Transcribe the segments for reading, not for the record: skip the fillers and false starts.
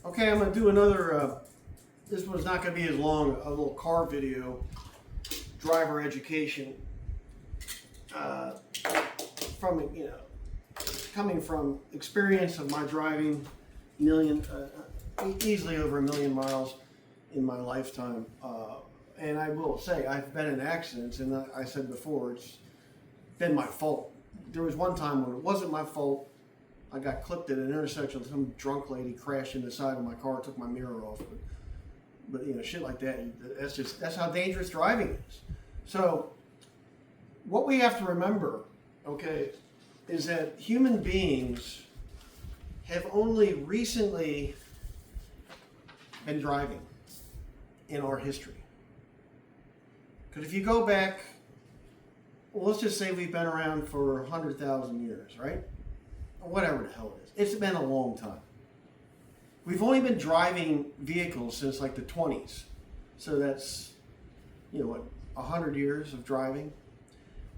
Okay, I'm going to do another, this one's not going to be as long, a little car video, driver education, from, coming from experience of my driving, easily over 1 million miles in my lifetime. And I will say, I've been in accidents, and I said before, it's been my fault. There was one time when it wasn't my fault. I got clipped at an intersection. Some drunk lady crashed in the side of my car, took my mirror off. But shit like that. That's how dangerous driving is. So, what we have to remember, okay, is that human beings have only recently been driving in our history. Because if you go back, well, let's just say we've been around for 100,000 years, right? Whatever the hell it is. It's been a long time. We've only been driving vehicles since like the 20s. So that's, 100 years of driving.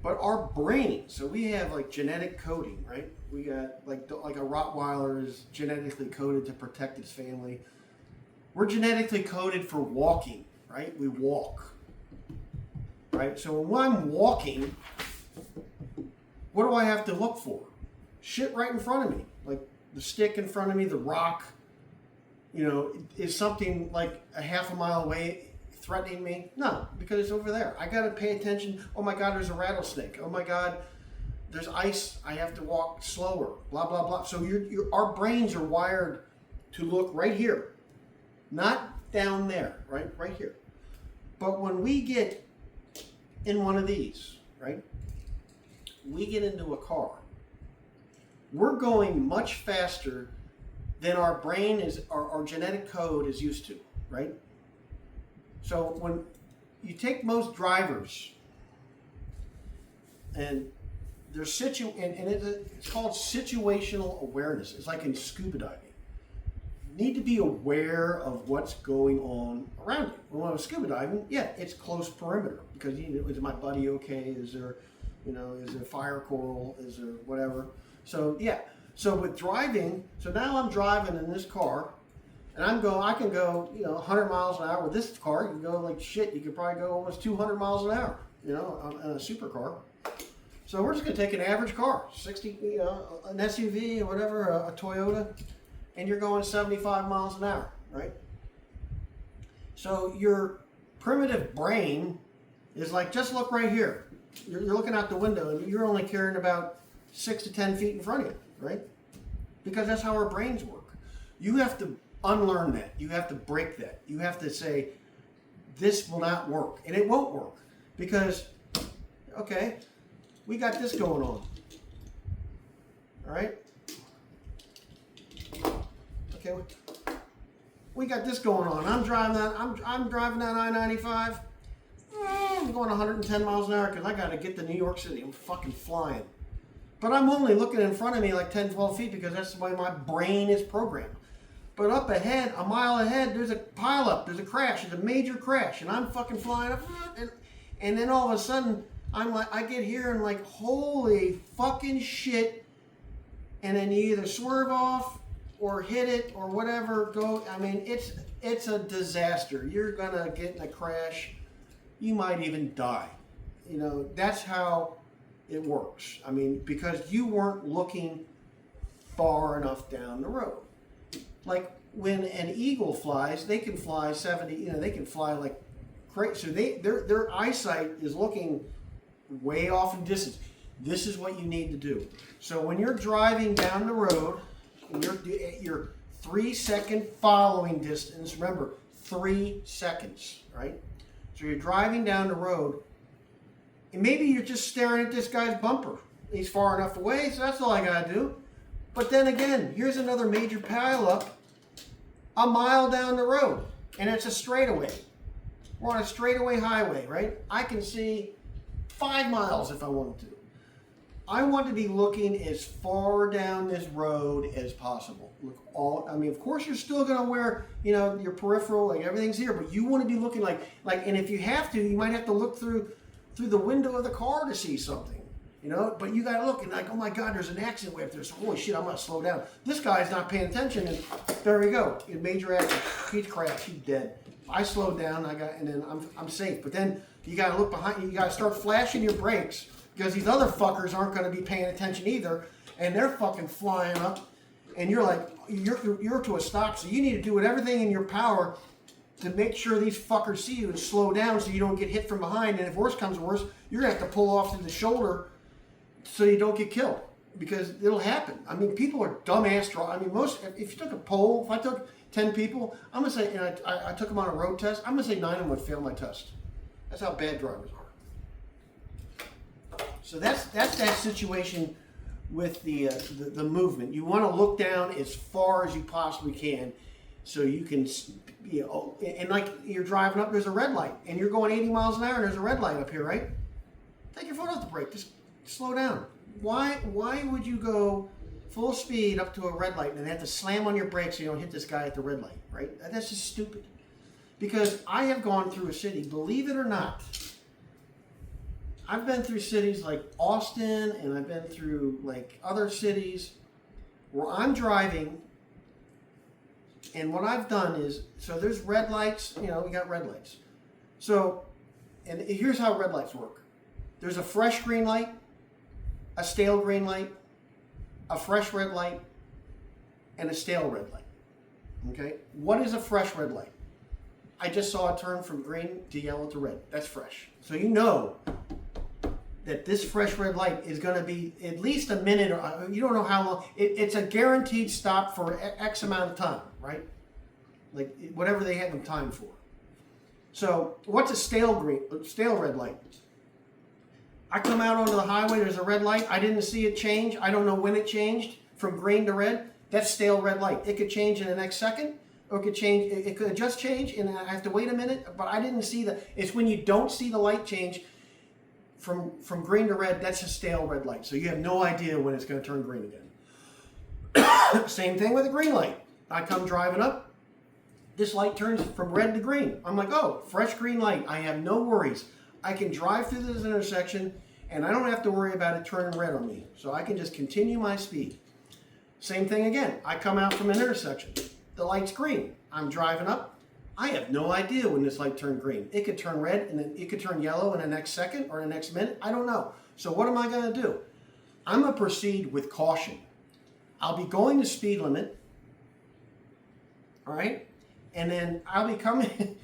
But our brain, so we have like genetic coding, right? We got like a Rottweiler is genetically coded to protect its family. We're genetically coded for walking, right? We walk, right? So when I'm walking, what do I have to look for? Shit right in front of me, like the stick in front of me, the rock, is something like a half a mile away threatening me? No, because it's over there. I got to pay attention. Oh my God, there's a rattlesnake. Oh my God, there's ice. I have to walk slower, blah, blah, blah. So our brains are wired to look right here, not down there, right here. But when we get in one of these, right, we get into a car. We're going much faster than our brain is, our genetic code is used to, right? So when you take most drivers, and there's it's called situational awareness. It's like in scuba diving. You need to be aware of what's going on around you. When I was scuba diving, yeah, it's close perimeter because is my buddy okay? Is there, is there fire coral? Is there whatever? So yeah. So with driving, so now I'm driving in this car, and I can go, 100 miles an hour. With this car, you can go like shit. You could probably go almost 200 miles an hour, in a supercar. So we're just gonna take an average car, 60, an SUV or whatever, a Toyota, and you're going 75 miles an hour, right? So your primitive brain is like, just look right here. You're looking out the window, and you're only carrying about 6 to 10 feet in front of you, right? Because that's how our brains work. You have to unlearn that. You have to break that. You have to say, this will not work. And it won't work. Because, okay, we got this going on. All right? Okay, we got this going on. I'm driving that I-95. I'm going 110 miles an hour because I got to get to New York City. I'm fucking flying. But I'm only looking in front of me like 10, 12 feet because that's the way my brain is programmed. But up ahead, a mile ahead, there's a pileup, there's a crash, there's a major crash, and I'm fucking flying up, and then all of a sudden, I get here and like, holy fucking shit, and then you either swerve off or hit it or whatever, it's a disaster. You're gonna get in a crash, you might even die. That's how it works. Because you weren't looking far enough down the road. Like when an eagle flies, they can fly 70, they can fly like crazy. So their eyesight is looking way off in distance. This is what you need to do. So when you're driving down the road, your 3-second following distance, remember, 3 seconds, right? So you're driving down the road, and maybe you're just staring at this guy's bumper. He's far enough away, so that's all I gotta do. But then again, here's another major pileup a mile down the road, and it's a straightaway. We're on a straightaway highway, right? I can see 5 miles if I wanted to. I want to be looking as far down this road as possible. Of course you're still going to wear, your peripheral, like everything's here, but you want to be looking like, and if you have to, you might have to look through the window of the car to see something. You know, but you gotta look and like, oh my God, there's an accident way up there. So holy shit, I'm gonna slow down. This guy's not paying attention, and there we go. In major accident, he's crashed, he's dead. I slowed down, and then I'm safe. But then you gotta look behind you. You gotta start flashing your brakes because these other fuckers aren't gonna be paying attention either, and they're fucking flying up, and you're like, you're to a stop. So you need to do everything in your power to make sure these fuckers see you and slow down so you don't get hit from behind. And if worse comes to worse, you're gonna have to pull off to the shoulder so you don't get killed, because it'll happen. I mean, people are dumbass drivers. I mean, if you took a poll, if I took 10 people, I'm gonna say, and I took them on a road test, I'm gonna say 9 of them would fail my test. That's how bad drivers are. So that's that situation with the movement. You want to look down as far as you possibly can, so you can, you know, and like you're driving up, there's a red light, and you're going 80 miles an hour, and there's a red light up here, right? Take your foot off the brake. Just slow down. Why would you go full speed up to a red light and then have to slam on your brakes so you don't hit this guy at the red light, right? That's just stupid. Because I have gone through a city, believe it or not, I've been through cities like Austin, and I've been through like other cities where I'm driving, and what I've done is, so there's red lights, you know, we got red lights. So, and here's how red lights work. There's a fresh green light, a stale green light, a fresh red light, and a stale red light. Okay? What is a fresh red light? I just saw it turn from green to yellow to red. That's fresh. So you know that this fresh red light is going to be at least a minute, or you don't know how long. It's a guaranteed stop for X amount of time, right? Like whatever they have them timed for. So what's a stale red light? I come out onto the highway, there's a red light, I didn't see it change, I don't know when it changed from green to red. That's stale red light. It could change in the next second, or it could change, it could just change and I have to wait a minute, but I didn't see it's when you don't see the light change from green to red, that's a stale red light. So you have no idea when it's going to turn green again. Same thing with a green light. I come driving up, this light turns from red to green. I'm like, oh, fresh green light, I have no worries. I can drive through this intersection and I don't have to worry about it turning red on me. So I can just continue my speed. Same thing again. I come out from an intersection. The light's green. I'm driving up. I have no idea when this light turned green. It could turn red and then it could turn yellow in the next second or the next minute. I don't know. So what am I going to do? I'm going to proceed with caution. I'll be going the speed limit. All right? And then I'll be going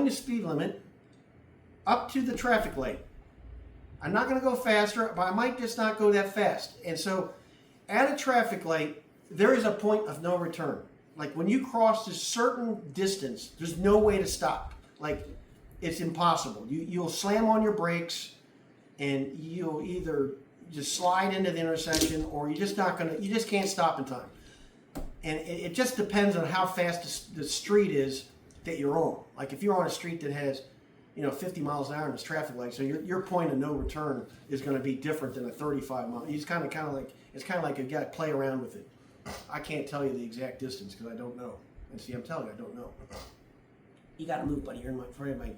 the speed limit up to the traffic light. I'm not going to go faster, but I might just not go that fast. And so at a traffic light, there is a point of no return. Like when you cross a certain distance, there's no way to stop. Like it's impossible. You'll slam on your brakes and you'll either just slide into the intersection or you just can't stop in time. And it just depends on how fast the street is that you're on. Like if you're on a street that has 50 miles an hour in this traffic light, so your point of no return is going to be different than a 35 mile. It's kind of like you got to play around with it. I can't tell you the exact distance because I don't know. And see, I'm telling you, I don't know. You got to move, buddy. You're in front of my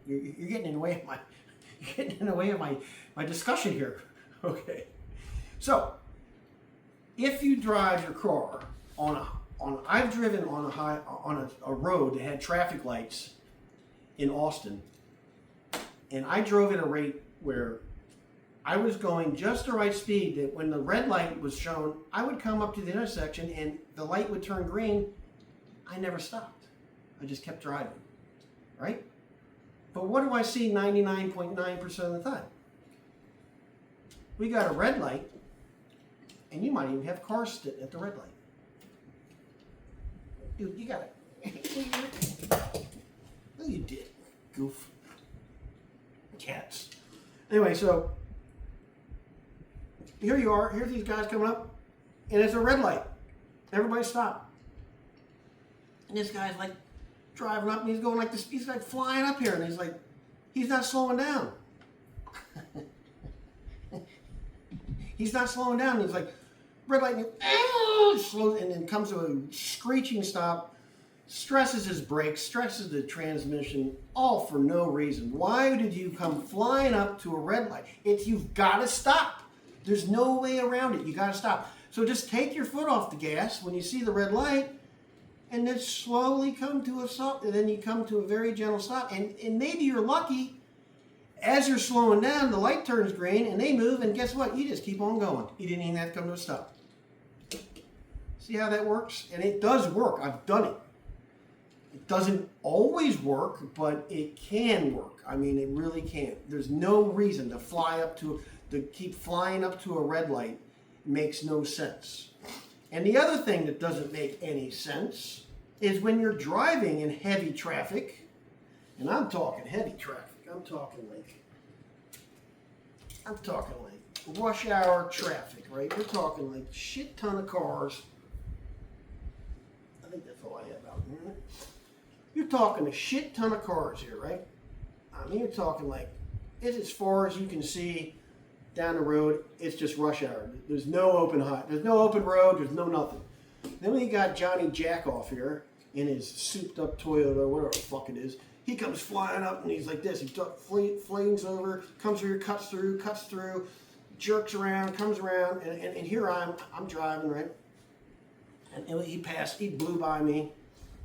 you're getting in the way of my discussion here. Okay. So, if you drive your car I've driven on a road that had traffic lights in Austin, and I drove at a rate where I was going just the right speed that when the red light was shown, I would come up to the intersection and the light would turn green. I never stopped. I just kept driving, right? But what do I see 99.9% of the time? We got a red light, and you might even have cars sit at the red light. Dude, you got it. No, you did, goof. Cats. Anyway, so here you are. Here's these guys coming up, and it's a red light. Everybody stop. And this guy's like driving up, and he's going like this. He's like flying up here, and he's not slowing down. He's not slowing down. He's like red light, and slows, and then comes to a screeching stop. stresses his brakes, stresses the transmission, all for no reason. Why did you come flying up to a red light? You've got to stop. There's no way around it. You got to stop. So just take your foot off the gas when you see the red light, and then slowly come to a stop. And then you come to a very gentle stop. And maybe you're lucky. As you're slowing down, the light turns green, and they move, and guess what? You just keep on going. You didn't even have to come to a stop. See how that works? And it does work. I've done it. It doesn't always work, but it can work. I mean, it really can. There's no reason to keep flying up to a red light. Makes no sense. And the other thing that doesn't make any sense is when you're driving in heavy traffic, and I'm talking heavy traffic. I'm talking like rush hour traffic, right? We're talking like shit ton of cars. I think that's all I have out here. You're talking a shit ton of cars here, right? I mean, you're talking like, it's as far as you can see down the road. It's just rush hour. There's no open there's no open road. There's no nothing. Then we got Johnny Jackoff here in his souped up Toyota, whatever the fuck it is. He comes flying up and he's like this. He flings over, comes through, cuts through, jerks around, comes around, and here I'm driving, right? And he blew by me,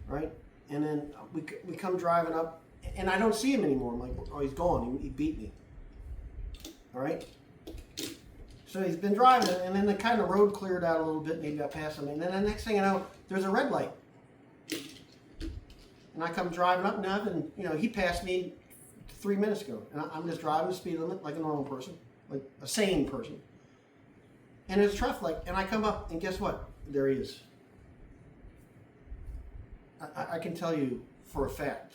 right? And then we come driving up, and I don't see him anymore. I'm like, oh, he's gone. He beat me. All right? So he's been driving, and then the kind of road cleared out a little bit. Maybe I passed him, and then the next thing you know, there's a red light. And I come driving up now, and he passed me 3 minutes ago, and I'm just driving the speed limit like a normal person, like a sane person. And there's a traffic light, and I come up, and guess what? There he is. I can tell you for a fact,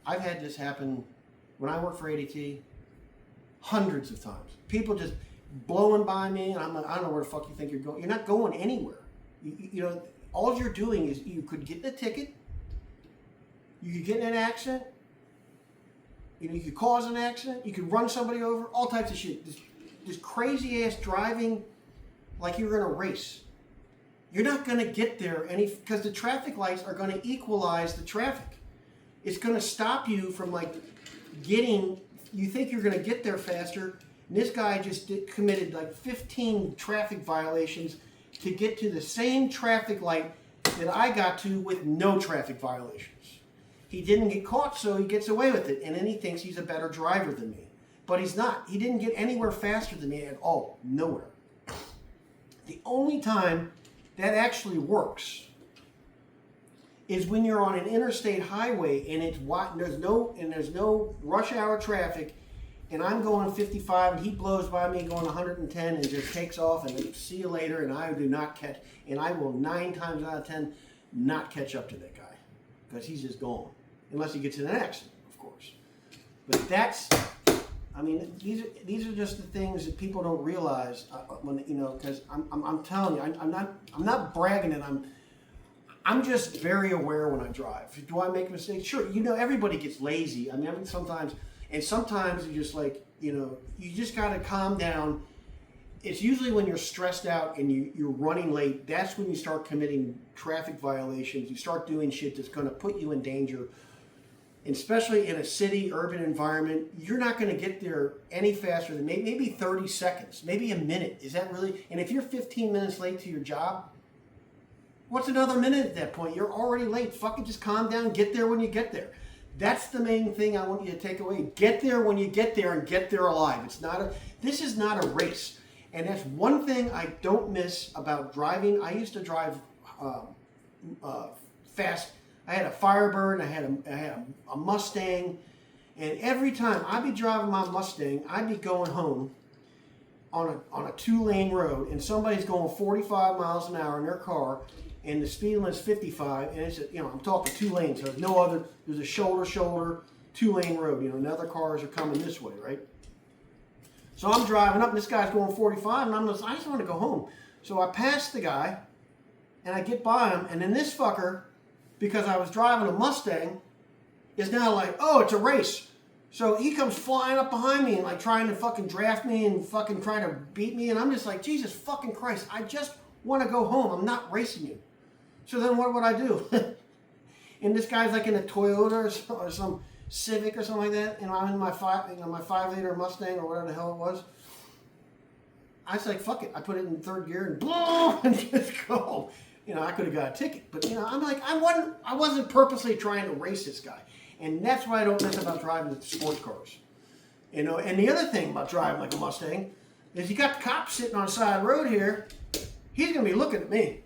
I've had this happen when I worked for ADT hundreds of times. People just blowing by me, and I'm like, I don't know where the fuck you think you're going. You're not going anywhere. All you're doing is you could get in a ticket. You could get in an accident. You could cause an accident. You could run somebody over. All types of shit. This crazy ass driving like you're in a race. You're not going to get there because the traffic lights are going to equalize the traffic. It's going to stop you from you think you're going to get there faster. And this guy just committed like 15 traffic violations to get to the same traffic light that I got to with no traffic violations. He didn't get caught, so he gets away with it. And then he thinks he's a better driver than me. But he's not. He didn't get anywhere faster than me at all. Nowhere. The only time that actually works is when you're on an interstate highway and there's no rush hour traffic, and I'm going 55 and he blows by me going 110 and just takes off and see you later, and I do not catch, and I will 9 times out of 10 not catch up to that guy because he's just gone, unless he gets in an accident, of course. But these are just the things that people don't realize because I'm telling you, I'm not bragging, and I'm just very aware when I drive. Do I make mistakes? Sure. Everybody gets lazy. Sometimes you just you just got to calm down. It's usually when you're stressed out and you're running late. That's when you start committing traffic violations. You start doing shit that's going to put you in danger. And especially in a city, urban environment, you're not going to get there any faster than maybe 30 seconds, maybe a minute. Is that really? And if you're 15 minutes late to your job, what's another minute at that point? You're already late. Fucking just calm down. Get there when you get there. That's the main thing I want you to take away. Get there when you get there, and get there alive. This is not a race. And that's one thing I don't miss about driving. I used to drive fast. I had a Firebird, I had a Mustang, and every time I'd be driving my Mustang, I'd be going home on a 2-lane road, and somebody's going 45 miles an hour in their car, and the speed limit's 55, and it's I'm talking 2 lanes, so there's a shoulder 2-lane road, and other cars are coming this way, right? So I'm driving up, and this guy's going 45, and I just want to go home. So I pass the guy, and I get by him, and then this fucker, because I was driving a Mustang, is now like, oh, it's a race. So he comes flying up behind me and trying to fucking draft me and fucking trying to beat me. And I'm just like, Jesus fucking Christ, I just want to go home. I'm not racing you. So then what would I do? and this guy's like in a Toyota or some Civic or something like that, and I'm in my 5-liter Mustang or whatever the hell it was. I was like, fuck it. I put it in third gear and boom, and just go. You know, I could have got a ticket, but you know, I'm like, I wasn't purposely trying to race this guy, and that's why I don't miss about driving the sports cars. You know, and the other thing about driving like a Mustang is you got the cop sitting on the side of the road here. He's gonna be looking at me.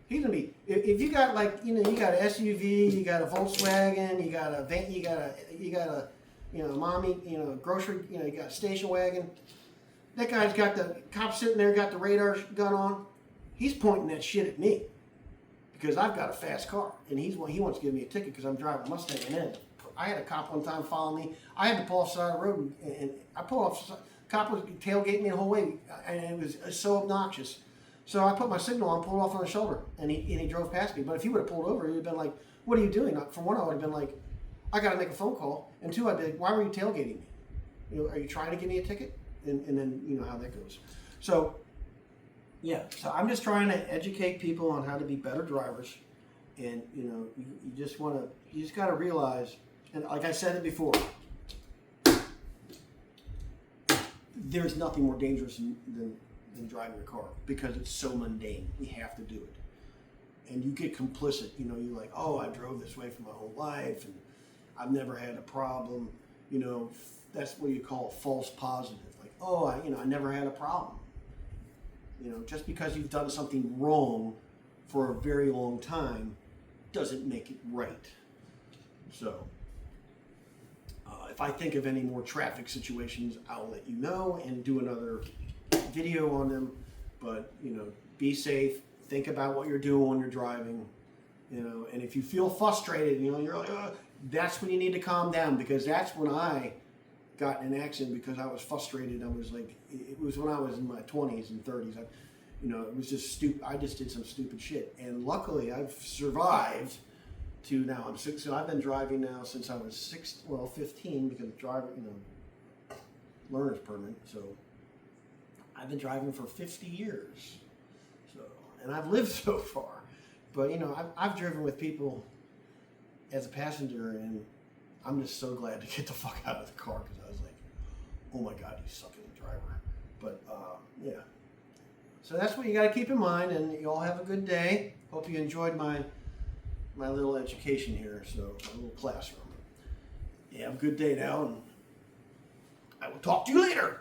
He's gonna be, if you got like, you know, you got an SUV, you got a Volkswagen, you got a van, you got a, you know, mommy, you know, grocery, you know, you got a station wagon. That guy's got the cop sitting there, got the radar gun on. He's pointing that shit at me because I've got a fast car, and he wants to give me a ticket because I'm driving a Mustang. And then I had a cop one time follow me. I had to pull off the side of the road, and I pulled off. Cop was tailgating me the whole way, and it was so obnoxious. So I put my signal on, pulled off on the shoulder, and he drove past me. But if he would have pulled over, he'd have been like, "What are you doing?" For one, I would have been like, "I got to make a phone call," and two, I'd be like, "Why were you tailgating me? You know, are you trying to give me a ticket?" And then you know how that goes. So yeah, so I'm just trying to educate people on how to be better drivers, and you know, you just got to realize, and like I said it before, there's nothing more dangerous than driving a car because it's so mundane. We have to do it, and you get complicit. You know, you're like, oh, I drove this way for my whole life, and I've never had a problem. You know, that's what you call a false positive. Like, oh, I never had a problem. You know, just because you've done something wrong for a very long time doesn't make it right. So, if I think of any more traffic situations, I'll let you know and do another video on them. But, you know, be safe. Think about what you're doing when you're driving. You know, and if you feel frustrated, you know, you're like, that's when you need to calm down, because that's when I got in an accident because I was frustrated. I was like, it was when I was in my 20s and 30s. You know, it was just stupid. I just did some stupid shit. And luckily, I've survived to now. I'm 6. So I've been driving now since I was 15, because driver, you know, learner's permit. So I've been driving for 50 years. So, and I've lived so far. But, you know, I've driven with people as a passenger, and I'm just so glad to get the fuck out of the car, because I was like, oh my God, you suck as a driver. But, yeah. So that's what you got to keep in mind, and you all have a good day. Hope you enjoyed my little education here, so my little classroom. Yeah, have a good day now, and I will talk to you later.